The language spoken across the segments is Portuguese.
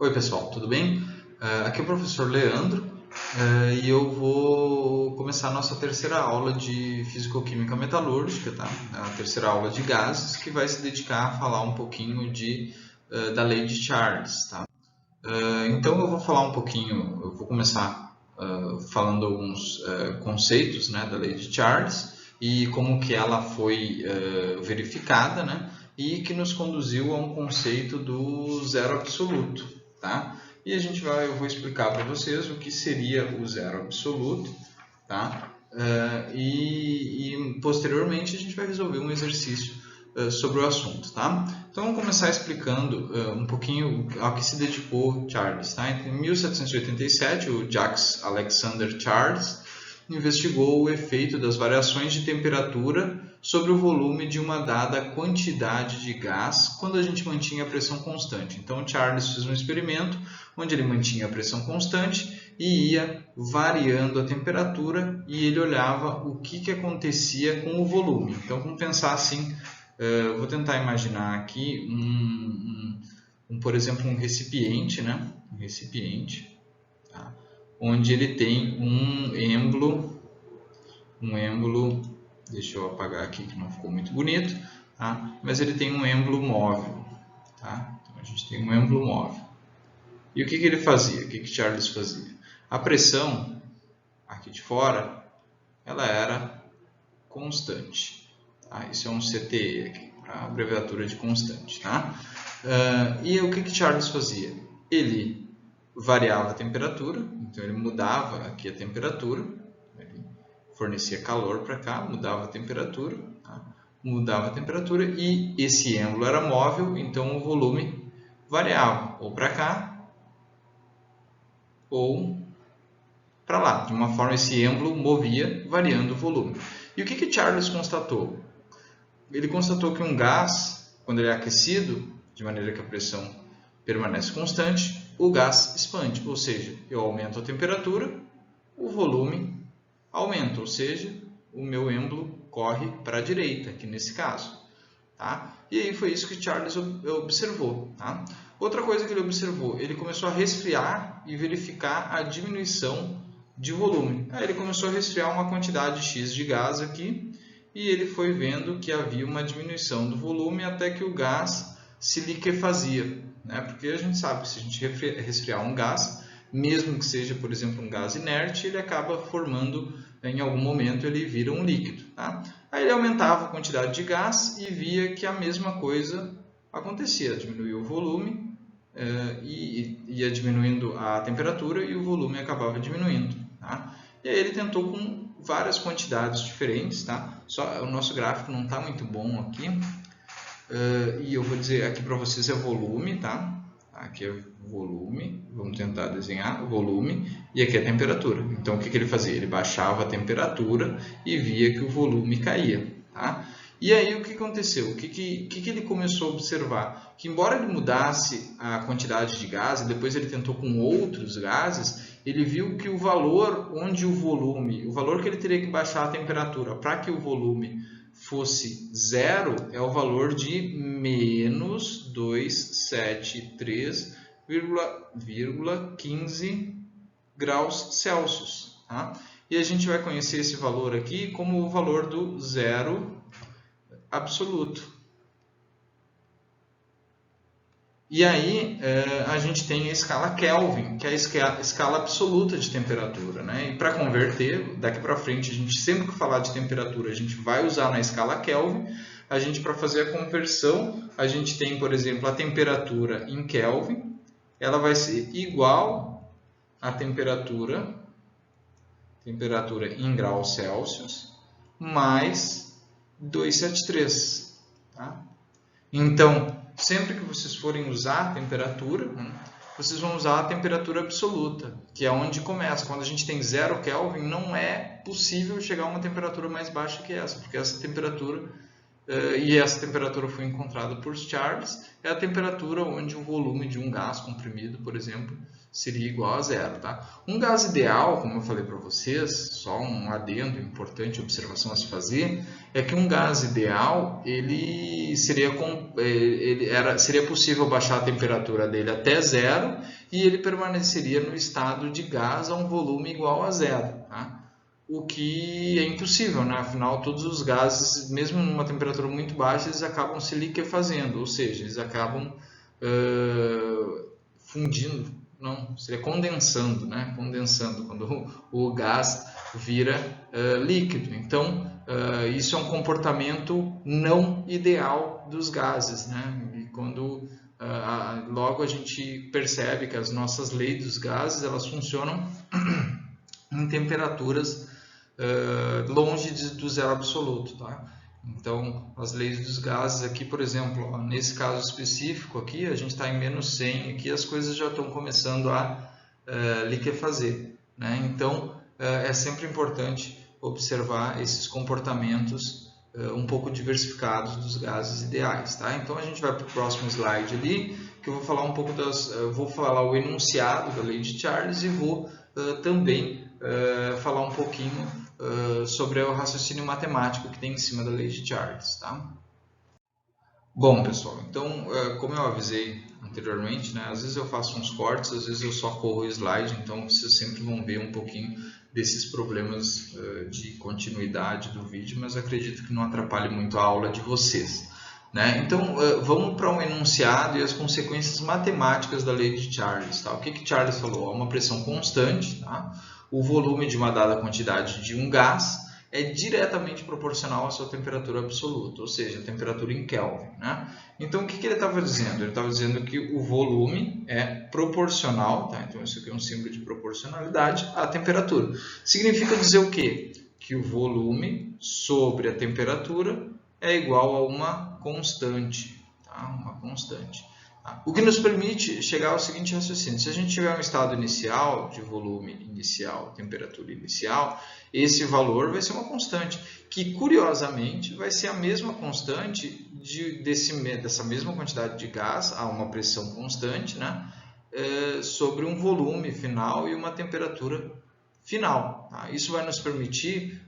Oi pessoal, tudo bem? Aqui é o professor Leandro e eu vou começar a nossa terceira aula de Físico-Química Metalúrgica, tá? A terceira aula de gases, que vai se dedicar a falar um pouquinho da lei de Charles, tá? Então eu vou falar um pouquinho, eu vou começar falando alguns conceitos, né, da lei de Charles e como que ela foi verificada, né? E que nos conduziu a um conceito do zero absoluto, tá? E eu vou explicar para vocês o que seria o zero absoluto, tá? Posteriormente a gente vai resolver um exercício sobre o assunto, tá? Então vamos começar explicando um pouquinho ao que se dedicou Charles, tá? Em 1787, o Jacques Alexander Charles investigou o efeito das variações de temperatura sobre o volume de uma dada quantidade de gás quando a gente mantinha a pressão constante. Então, Charles fez um experimento onde ele mantinha a pressão constante e ia variando a temperatura e ele olhava o que acontecia com o volume. Então, vamos pensar assim, vou tentar imaginar aqui por exemplo, um recipiente, né? Um recipiente, tá? Onde ele tem um êmbolo, deixa eu apagar aqui que não ficou muito bonito, tá? Mas ele tem um êmbolo móvel, tá? Então a gente tem um êmbolo móvel. E o que ele fazia? O que Charles fazia? A pressão aqui de fora, ela era constante, tá? Isso é um CTE aqui, a abreviatura de constante, tá? E o que Charles fazia? Ele variava a temperatura, então ele mudava aqui a temperatura, ele fornecia calor para cá, mudava a temperatura, tá? Mudava a temperatura e esse êmbolo era móvel, então o volume variava ou para cá ou para lá. De uma forma, esse êmbolo movia variando o volume. E o que Charles constatou? Ele constatou que um gás, quando ele é aquecido, de maneira que a pressão permanece constante, o gás expande, ou seja, eu aumento a temperatura, o volume aumenta, ou seja, o meu êmbolo corre para a direita, aqui nesse caso. Tá? E aí foi isso que Charles observou. Tá? Outra coisa que ele observou, ele começou a resfriar e verificar a diminuição de volume. Aí ele começou a resfriar uma quantidade X de gás aqui e ele foi vendo que havia uma diminuição do volume até que o gás se liquefazia, né? Porque a gente sabe que se a gente resfriar um gás, mesmo que seja, por exemplo, um gás inerte, ele acaba formando, em algum momento, ele vira um líquido. Tá? Aí ele aumentava a quantidade de gás e via que a mesma coisa acontecia, diminuía o volume e ia diminuindo a temperatura e o volume acabava diminuindo. Tá? E aí ele tentou com várias quantidades diferentes, tá? Só o nosso gráfico não está muito bom aqui. E eu vou dizer aqui para vocês é volume, tá? Aqui é volume, vamos tentar desenhar volume, e aqui é a temperatura. Então o que ele fazia? Ele baixava a temperatura e via que o volume caía, tá? E aí o que aconteceu? O que ele começou a observar? Que embora ele mudasse a quantidade de gás, e depois ele tentou com outros gases, ele viu que o valor onde o valor que ele teria que baixar a temperatura para que o volume fosse zero, é o valor de menos 273,15 graus Celsius. Tá? E a gente vai conhecer esse valor aqui como o valor do zero absoluto. E aí a gente tem a escala Kelvin, que é a escala absoluta de temperatura, né? E para converter, daqui para frente, a gente sempre que falar de temperatura, a gente vai usar na escala Kelvin. A gente, para fazer a conversão, a gente tem, por exemplo, a temperatura em Kelvin, ela vai ser igual à temperatura em graus Celsius, mais 273. Tá? Então, sempre que vocês forem usar a temperatura, vocês vão usar a temperatura absoluta, que é onde começa. Quando a gente tem 0 Kelvin, não é possível chegar a uma temperatura mais baixa que essa, porque essa temperatura e essa temperatura foi encontrada por Charles, é a temperatura onde o volume de um gás comprimido, por exemplo, seria igual a zero. Tá? Um gás ideal, como eu falei para vocês, só um adendo importante, observação a se fazer, é que um gás ideal seria possível baixar a temperatura dele até zero e ele permaneceria no estado de gás a um volume igual a zero. Tá? O que é impossível, né? Afinal, todos os gases, mesmo numa temperatura muito baixa, eles acabam se liquefazendo, ou seja, eles acabam fundindo, não, seria condensando, né? Condensando, quando o gás vira líquido. Então, isso é um comportamento não ideal dos gases, né? E quando logo a gente percebe que as nossas leis dos gases, elas funcionam em temperaturas longe do zero absoluto, tá? Então, as leis dos gases aqui, por exemplo, nesse caso específico aqui, a gente está em menos 100, aqui as coisas já estão começando a liquefazer, né? Então, é sempre importante observar esses comportamentos um pouco diversificados dos gases ideais, tá? Então, a gente vai para o próximo slide ali, que eu vou falar um pouco vou falar o enunciado da lei de Charles e vou também falar um pouquinho sobre o raciocínio matemático que tem em cima da lei de Charles. Tá? Bom, pessoal, então, como eu avisei anteriormente, né, às vezes eu faço uns cortes, às vezes eu só corro o slide, então vocês sempre vão ver um pouquinho desses problemas de continuidade do vídeo, mas acredito que não atrapalhe muito a aula de vocês. Né? Então, vamos para um enunciado e as consequências matemáticas da lei de Charles. Tá? O que Charles falou? Há uma pressão constante, tá? O volume de uma dada quantidade de um gás é diretamente proporcional à sua temperatura absoluta, ou seja, a temperatura em Kelvin. Né? Então, o que ele estava dizendo? Ele estava dizendo que o volume é proporcional, tá? Então isso aqui é um símbolo de proporcionalidade, à temperatura. Significa dizer o quê? Que o volume sobre a temperatura é igual a uma constante, tá? Uma constante. Tá? O que nos permite chegar ao seguinte raciocínio: se a gente tiver um estado inicial de volume inicial, temperatura inicial, esse valor vai ser uma constante, que curiosamente vai ser a mesma constante dessa mesma quantidade de gás a uma pressão constante, né? Sobre um volume final e uma temperatura final. Tá? Isso vai nos permitir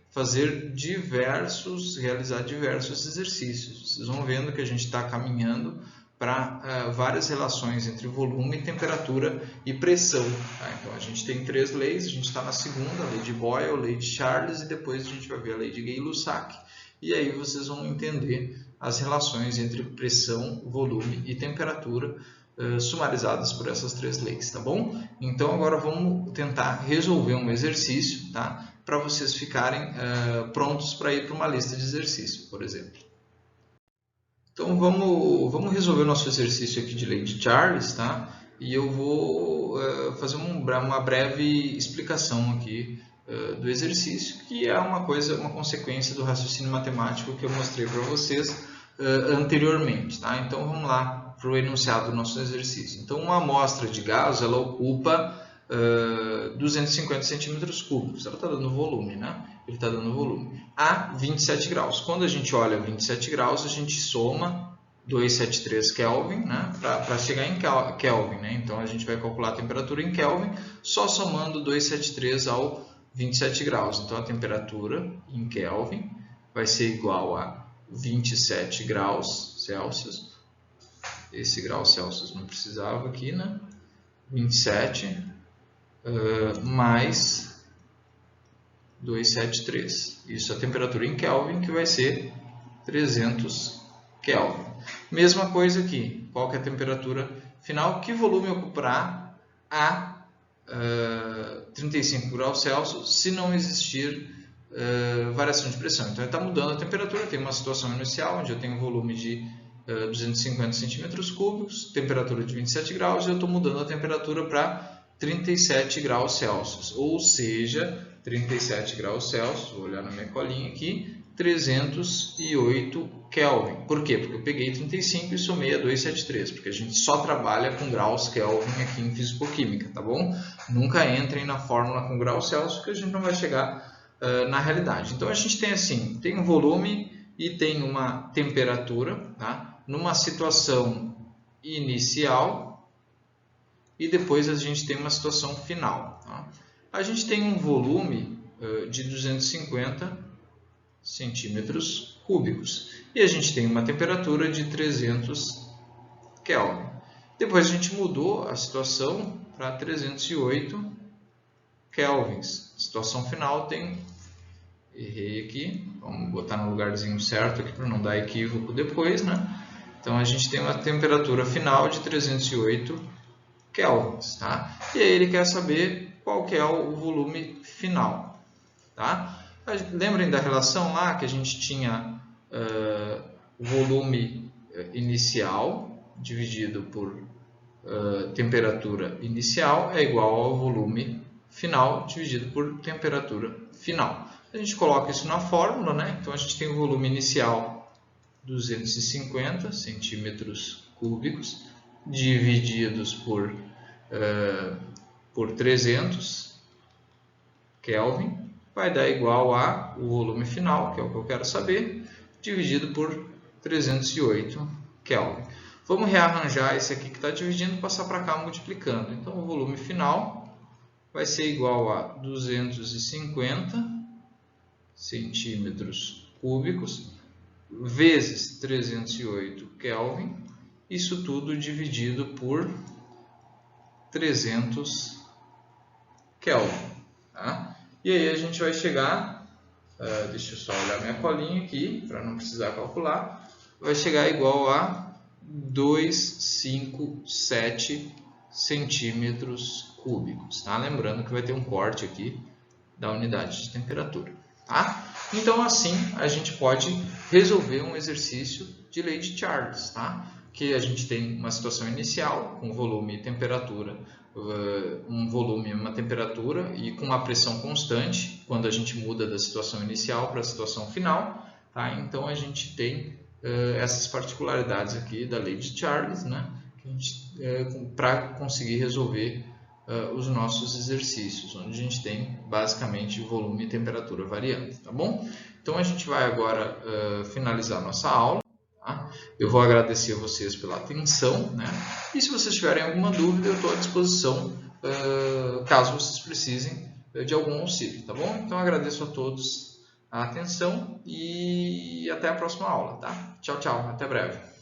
realizar diversos exercícios. Vocês vão vendo que a gente está caminhando para várias relações entre volume, temperatura e pressão. Tá? Então a gente tem 3 leis, a gente está na segunda, a lei de Boyle, a lei de Charles, e depois a gente vai ver a lei de Gay-Lussac. E aí vocês vão entender as relações entre pressão, volume e temperatura sumarizadas por essas 3 leis, tá bom? Então agora vamos tentar resolver um exercício, tá? Para vocês ficarem prontos para ir para uma lista de exercícios, por exemplo. Então vamos resolver o nosso exercício aqui de lei de Charles, tá? E eu vou fazer uma breve explicação aqui do exercício, que é uma consequência do raciocínio matemático que eu mostrei para vocês anteriormente, tá? Então vamos lá para o enunciado do nosso exercício. Então uma amostra de gás, ela ocupa 250 centímetros cúbicos, ela está dando volume, né? Ele está dando volume a 27 graus. Quando a gente olha 27 graus, a gente soma 273 Kelvin, né? Para chegar em Kelvin, né? Então a gente vai calcular a temperatura em Kelvin só somando 273 ao 27 graus. Então a temperatura em Kelvin vai ser igual a 27 graus Celsius. Esse grau Celsius não precisava aqui, né? 27 mais 273. Isso é a temperatura em Kelvin, que vai ser 300 Kelvin. Mesma coisa aqui. Qual que é a temperatura final? Que volume ocupará a 35 graus Celsius se não existir variação de pressão? Então, ele está mudando a temperatura. Tem uma situação inicial, onde eu tenho um volume de 250 centímetros cúbicos, temperatura de 27 graus, e eu estou mudando a temperatura para 37 graus Celsius, ou seja, 37 graus Celsius, vou olhar na minha colinha aqui, 308 Kelvin. Por quê? Porque eu peguei 35 e somei a 273, porque a gente só trabalha com graus Kelvin aqui em Fisicoquímica, tá bom? Nunca entrem na fórmula com graus Celsius, porque a gente não vai chegar na realidade. Então a gente tem assim, tem um volume e tem uma temperatura, tá? Numa situação inicial e depois a gente tem uma situação final. Tá? A gente tem um volume de 250 centímetros cúbicos e a gente tem uma temperatura de 300 Kelvin. Depois a gente mudou a situação para 308 kelvins. Situação final tem... Errei aqui, vamos botar no lugarzinho certo aqui para não dar equívoco depois, né? Então a gente tem uma temperatura final de 308 kelvins, tá? E aí ele quer saber qual que é o volume final, tá? Lembrem da relação lá que a gente tinha o volume inicial dividido por temperatura inicial é igual ao volume final dividido por temperatura final. A gente coloca isso na fórmula, né? Então a gente tem o volume inicial 250 centímetros cúbicos divididos por 300 Kelvin vai dar igual a o volume final, que é o que eu quero saber, dividido por 308 Kelvin. Vamos rearranjar esse aqui que está dividindo e passar para cá multiplicando. Então o volume final vai ser igual a 250 centímetros cúbicos vezes 308 Kelvin, isso tudo dividido por 300 Kelvin. Tá? E aí a gente vai chegar, deixa eu só olhar minha colinha aqui para não precisar calcular, vai chegar igual a 257 centímetros cúbicos. Tá? Lembrando que vai ter um corte aqui da unidade de temperatura. Tá? Então assim a gente pode resolver um exercício de lei de Charles, tá? Que a gente tem uma situação inicial com volume e temperatura, um volume, uma temperatura e com uma pressão constante quando a gente muda da situação inicial para a situação final, tá? Então a gente tem essas particularidades aqui da lei de Charles, né? Para conseguir resolver os nossos exercícios, onde a gente tem basicamente volume e temperatura variando, tá bom? Então a gente vai agora finalizar a nossa aula. Tá? Eu vou agradecer a vocês pela atenção, né? E se vocês tiverem alguma dúvida, eu estou à disposição caso vocês precisem de algum auxílio, tá bom? Então agradeço a todos a atenção e até a próxima aula, tá? Tchau, tchau, até breve.